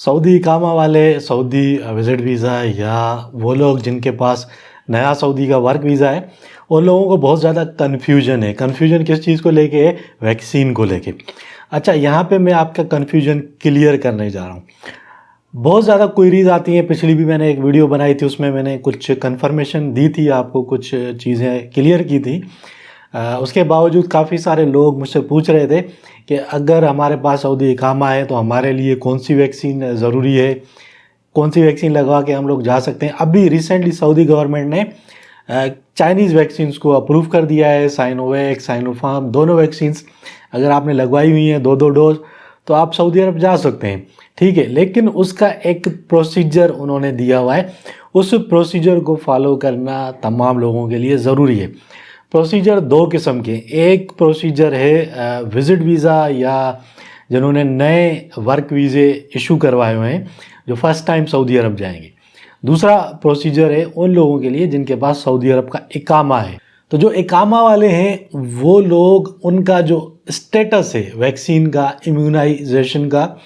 Saudi इकामा वाले, Saudi visit visa या वो लोग जिनके पास नया सऊदी का वर्क वीज़ा है, उन लोगों को बहुत ज़्यादा कन्फ्यूजन है। कन्फ्यूजन किस चीज़ को लेके है? वैक्सीन को लेके। अच्छा, यहाँ पे मैं आपका कन्फ्यूजन क्लियर करने जा रहा हूँ। बहुत ज़्यादा क्वेरीज़ आती हैं, पिछली भी मैंने एक वीडियो बनाई थी, उसमें मैंने कुछ कन्फर्मेशन दी थी, आपको कुछ चीज़ें क्लियर की थी। उसके बावजूद काफ़ी सारे लोग मुझसे पूछ रहे थे कि अगर हमारे पास सऊदी इकामा है तो हमारे लिए कौन सी वैक्सीन ज़रूरी है, कौन सी वैक्सीन लगवा के हम लोग जा सकते हैं। अभी रिसेंटली सऊदी गवर्नमेंट ने चाइनीज़ वैक्सीन्स को अप्रूव कर दिया है। साइनोवैक, साइनोफार्म, दोनों वैक्सीन्स अगर आपने लगवाई हुई हैं 2-2 डोज, तो आप सऊदी अरब जा सकते हैं, ठीक है। लेकिन उसका एक प्रोसीजर उन्होंने दिया हुआ है, उस प्रोसीजर को फॉलो करना तमाम लोगों के लिए ज़रूरी है। प्रोसीजर दो किस्म के, एक प्रोसीजर है विज़िट वीज़ा या जिन्होंने नए वर्क वीज़े इशू करवाए हुए हैं, जो फर्स्ट टाइम सऊदी अरब जाएंगे। दूसरा प्रोसीजर है उन लोगों के लिए जिनके पास सऊदी अरब का इकामा है। तो जो इकामा वाले हैं वो लोग, उनका जो स्टेटस है वैक्सीन का, इम्यूनाइजेशन का,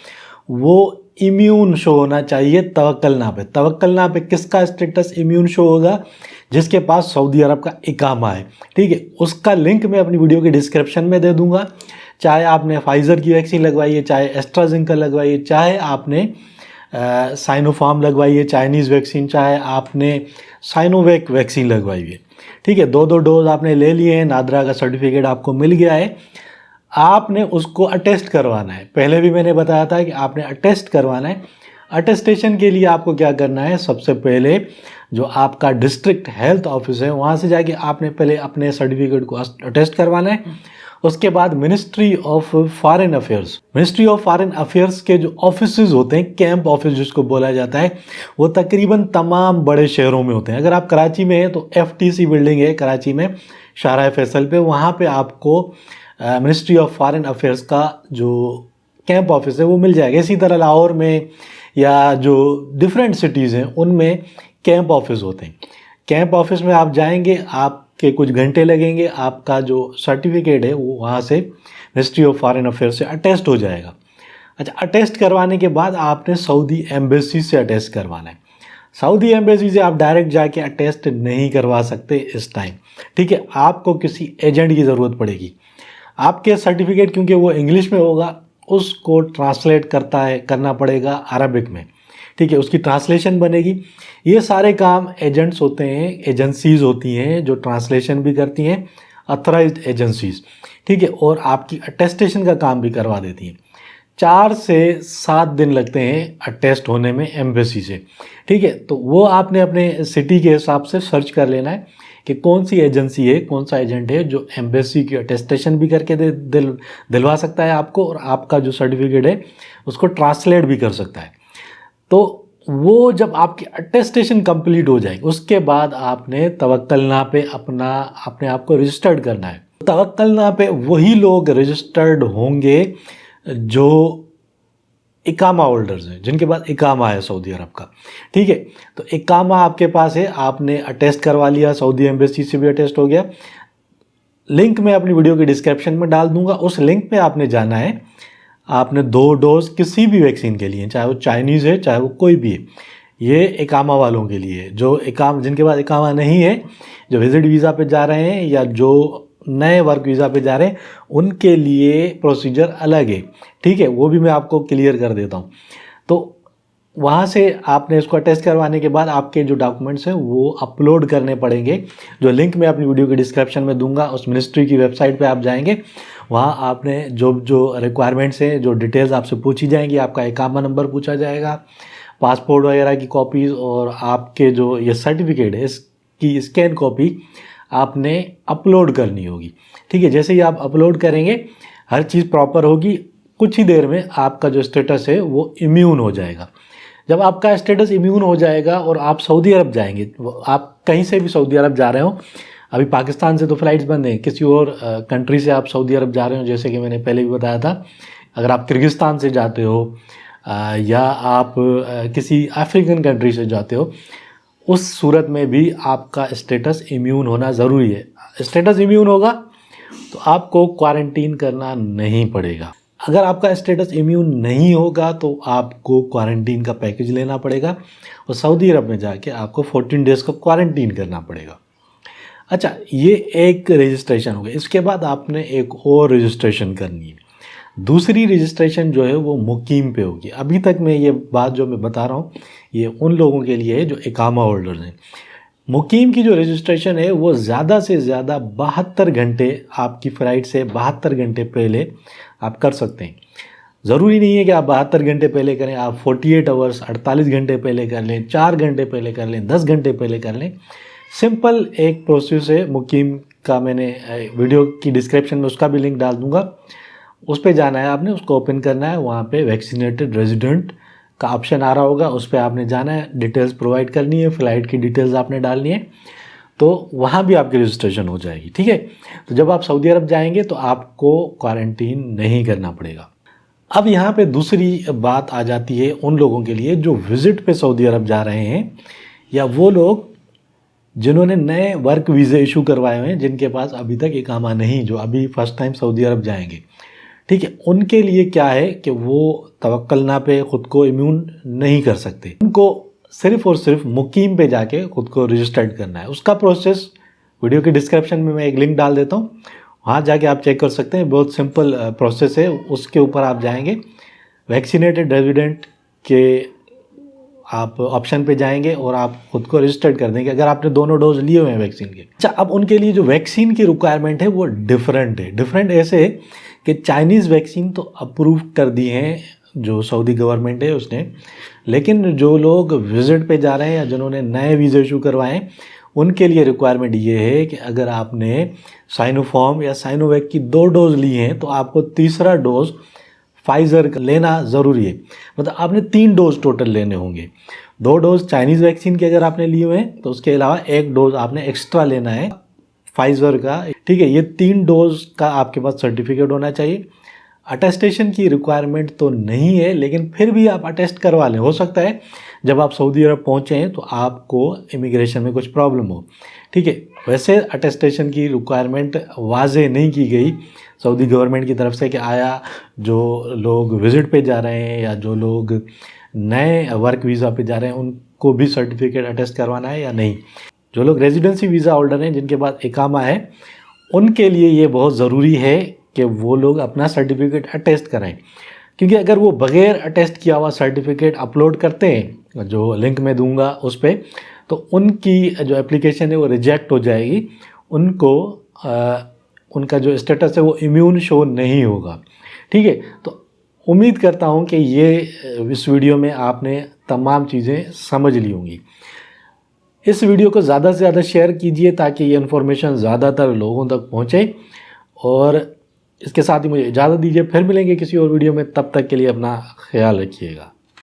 वो इम्यून शो होना चाहिए तवक्कलनामा पे। तवक्कलनामा पे किसका स्टेटस इम्यून शो होगा? जिसके पास सऊदी अरब का इकामा है, ठीक है। उसका लिंक मैं अपनी वीडियो के डिस्क्रिप्शन में दे दूंगा। चाहे आपने फाइज़र की वैक्सीन लगवाई है, चाहे एस्ट्राजेनेका लगवाई है, चाहे आपने साइनोफार्म लगवाई है चाइनीज़ वैक्सीन, चाहे आपने साइनोवैक वैक्सीन लगवाई है, ठीक है। 2-2 डोज आपने ले लिए हैं, नादरा का सर्टिफिकेट आपको मिल गया है, आपने उसको अटेस्ट करवाना है। पहले भी मैंने बताया था कि आपने अटेस्ट करवाना है। अटेस्टेशन के लिए आपको क्या करना है? सबसे पहले जो आपका डिस्ट्रिक्ट हेल्थ ऑफिस है वहाँ से जाके आपने पहले अपने सर्टिफिकेट को अटेस्ट करवाना है। उसके बाद मिनिस्ट्री ऑफ फॉरेन अफेयर्स के जो ऑफिसेज होते हैं, कैंप ऑफिस जिसको बोला जाता है, वो तकरीबन तमाम बड़े शहरों में होते हैं। अगर आप कराची में हैं तो FTC बिल्डिंग है कराची में, शाहराह फैसल पे, वहाँ पे आपको मिनिस्ट्री ऑफ फॉरेन अफेयर्स का जो कैंप ऑफिस है वो मिल जाएगा। इसी तरह लाहौर में या जो डिफरेंट सिटीज़ हैं उनमें कैंप ऑफिस होते हैं। कैंप ऑफिस में आप जाएंगे, आपके कुछ घंटे लगेंगे, आपका जो सर्टिफिकेट है वो वहाँ से मिनिस्ट्री ऑफ फॉरेन अफेयर्स से अटेस्ट हो जाएगा। अच्छा, अटेस्ट करवाने के बाद आपने सऊदी एम्बेसी से अटेस्ट करवाना है। सऊदी एम्बेसी से आप डायरेक्ट जाके अटेस्ट नहीं करवा सकते इस टाइम, ठीक है। आपको किसी एजेंट की ज़रूरत पड़ेगी। आपके सर्टिफिकेट क्योंकि वो इंग्लिश में होगा, उसको ट्रांसलेट करना पड़ेगा अरबिक में, ठीक है। उसकी ट्रांसलेशन बनेगी। ये सारे काम एजेंट्स होते हैं, एजेंसीज़ होती हैं जो ट्रांसलेशन भी करती हैं, अथराइज्ड एजेंसीज़, ठीक है, और आपकी अटेस्टेशन का काम भी करवा देती हैं। 4 से 7 दिन लगते हैं अटेस्ट होने में एम्बेसी से, ठीक है। तो वो आपने अपने सिटी के हिसाब से सर्च कर लेना है कि कौन सी एजेंसी है, कौन सा एजेंट है जो एम्बेसी की अटेस्टेशन भी करके दिलवा सकता है आपको, और आपका जो सर्टिफिकेट है उसको ट्रांसलेट भी कर सकता है। तो वो जब आपकी अटेस्टेशन कंप्लीट हो जाएगी, उसके बाद आपने तवक्कलनामा पे अपने आप को रजिस्टर्ड करना है। तवक्कलनामा पे वही लोग रजिस्टर्ड होंगे जो इकामा होल्डर्स हैं, जिनके पास इकामा है सऊदी अरब का, ठीक है। तो इकामा आपके पास है, आपने अटेस्ट करवा लिया, सऊदी एम्बेसी से भी अटेस्ट हो गया। लिंक मैं अपनी वीडियो के डिस्क्रिप्शन में डाल दूंगा, उस लिंक पे आपने जाना है। आपने 2 डोज किसी भी वैक्सीन के लिए, चाहे वो चाइनीज़ है चाहे वो कोई भी है, ये इकामा वालों के लिए है। जो जिनके पास इकामा नहीं है, जो विजिट वीज़ा पे जा रहे हैं या जो नए वर्क वीज़ा पे जा रहे हैं, उनके लिए प्रोसीजर अलग है, ठीक है। वो भी मैं आपको क्लियर कर देता हूँ। तो वहाँ से आपने इसको अटेस्ट करवाने के बाद आपके जो डॉक्यूमेंट्स हैं वो अपलोड करने पड़ेंगे, जो लिंक मैं अपनी वीडियो के डिस्क्रिप्शन में दूंगा। उस मिनिस्ट्री की वेबसाइट पे आप जाएंगे, वहाँ आपने जो रिक्वायरमेंट्स हैं, जो डिटेल्स आपसे पूछी जाएंगी, आपका इकामा नंबर पूछा जाएगा, पासपोर्ट वगैरह की कॉपीज़, और आपके जो ये सर्टिफिकेट है इसकी स्कैन कॉपी आपने अपलोड करनी होगी, ठीक है। जैसे ही आप अपलोड करेंगे, हर चीज़ प्रॉपर होगी, कुछ ही देर में आपका जो स्टेटस है वो इम्यून हो जाएगा। जब आपका स्टेटस इम्यून हो जाएगा और आप सऊदी अरब जाएंगे, आप कहीं से भी सऊदी अरब जा रहे हो, अभी पाकिस्तान से तो फ़्लाइट्स बंद हैं, किसी और कंट्री से आप सऊदी अरब जा रहे हो, जैसे कि मैंने पहले भी बताया था, अगर आप किर्गिस्तान से जाते हो या आप किसी अफ्रीकन कंट्री से जाते हो, उस सूरत में भी आपका स्टेटस इम्यून होना ज़रूरी है। स्टेटस इम्यून होगा तो आपको क्वारंटीन करना नहीं पड़ेगा। अगर आपका स्टेटस इम्यून नहीं होगा तो आपको क्वारंटीन का पैकेज लेना पड़ेगा और सऊदी अरब में जाके आपको 14 डेज़ का क्वारंटीन करना पड़ेगा। अच्छा, ये एक रजिस्ट्रेशन हो गया। इसके बाद आपने एक और रजिस्ट्रेशन करनी है। दूसरी रजिस्ट्रेशन जो है वो मुकीम पे होगी। अभी तक मैं ये बात जो मैं बता रहा हूँ ये उन लोगों के लिए है जो इकामा होल्डर्स हैं। मुकीम की जो रजिस्ट्रेशन है वो ज़्यादा से ज़्यादा 72 घंटे आपकी फ़्लाइट से 72 घंटे पहले आप कर सकते हैं। ज़रूरी नहीं है कि आप 72 घंटे पहले करें, आप 48 आवर्स 48 घंटे पहले कर लें, 4 घंटे पहले कर लें, 10 घंटे पहले कर लें। सिंपल एक प्रोसेस है मुकीम का, मैंने वीडियो की डिस्क्रिप्शन में उसका भी लिंक डाल दूँगा। उस पे जाना है आपने, उसको ओपन करना है, वहाँ पे वैक्सीनेटेड रेजिडेंट का ऑप्शन आ रहा होगा, उस पर आपने जाना है, डिटेल्स प्रोवाइड करनी है, फ़्लाइट की डिटेल्स आपने डालनी है, तो वहाँ भी आपकी रजिस्ट्रेशन हो जाएगी। ठीक है, तो जब आप सऊदी अरब जाएंगे तो आपको क्वारंटीन नहीं करना पड़ेगा। अब यहाँ पे दूसरी बात आ जाती है उन लोगों के लिए जो विज़िट पे सऊदी अरब जा रहे हैं, या वो लोग जिन्होंने नए वर्क वीज़े इशू करवाए हुए हैं, जिनके पास अभी तक इकामा नहीं, जो अभी फर्स्ट टाइम सऊदी अरब जाएंगे। ठीक है, उनके लिए क्या है कि वो तवक्कलना पे ख़ुद को इम्यून नहीं कर सकते। उनको सिर्फ़ और सिर्फ मुकीम पे जाके ख़ुद को रजिस्टर्ड करना है। उसका प्रोसेस वीडियो के डिस्क्रिप्शन में मैं एक लिंक डाल देता हूँ, वहाँ जाके आप चेक कर सकते हैं। बहुत सिंपल प्रोसेस है। उसके ऊपर आप जाएंगे, वैक्सीनेटेड रेजिडेंट के आप ऑप्शन पे जाएंगे और आप खुद को रजिस्टर्ड कर देंगे अगर आपने दोनों डोज लिए हुए हैं वैक्सीन के। अच्छा, अब उनके लिए जो वैक्सीन की रिक्वायरमेंट है वो डिफरेंट है। डिफरेंट ऐसे है कि चाइनीज़ वैक्सीन तो अप्रूव कर दी हैं जो सऊदी गवर्नमेंट है उसने, लेकिन जो लोग विज़िट पे जा रहे हैं या जिन्होंने नए वीज़े इशू करवाए हैं उनके लिए रिक्वायरमेंट ये है कि अगर आपने साइनोफार्म या साइनोवैक की 2 डोज ली हैं तो आपको तीसरा डोज फाइज़र का लेना ज़रूरी है। मतलब आपने 3 डोज टोटल लेने होंगे। 2 डोज चाइनीज़ वैक्सीन के अगर आपने लिए हुए हैं तो उसके अलावा 1 डोज आपने एक्स्ट्रा लेना है फाइज़र का। ठीक है, ये 3 डोज का आपके पास सर्टिफिकेट होना चाहिए। अटेस्टेशन की रिक्वायरमेंट तो नहीं है, लेकिन फिर भी आप अटेस्ट करवा लें। हो सकता है जब आप सऊदी अरब पहुँचे हैं तो आपको इमिग्रेशन में कुछ प्रॉब्लम हो। ठीक है, वैसे अटेस्टेशन की रिक्वायरमेंट वाज़े नहीं की गई सऊदी गवर्नमेंट की तरफ से कि आया जो लोग विज़िट पे जा रहे हैं या जो लोग नए वर्क वीज़ा पे जा रहे हैं उनको भी सर्टिफिकेट अटेस्ट करवाना है या नहीं। जो लोग रेजिडेंसी वीज़ा होल्डर हैं जिनके पास इकामा है उनके लिए ये बहुत ज़रूरी है कि वो लोग अपना सर्टिफिकेट अटेस्ट कराएं, क्योंकि अगर वो बग़ैर अटेस्ट किया हुआ सर्टिफिकेट अपलोड करते हैं जो लिंक मैं दूंगा उस पर, तो उनकी जो एप्लीकेशन है वो रिजेक्ट हो जाएगी। उनको उनका जो स्टेटस है वो इम्यून शो नहीं होगा। ठीक है, तो उम्मीद करता हूँ कि ये इस वीडियो में आपने तमाम चीज़ें समझ ली होंगी। इस वीडियो को ज़्यादा से ज़्यादा शेयर कीजिए ताकि ये इन्फॉर्मेशन ज़्यादातर लोगों तक पहुँचे, और इसके साथ ही मुझे इजाज़त दीजिए। फिर मिलेंगे किसी और वीडियो में, तब तक के लिए अपना ख्याल रखिएगा।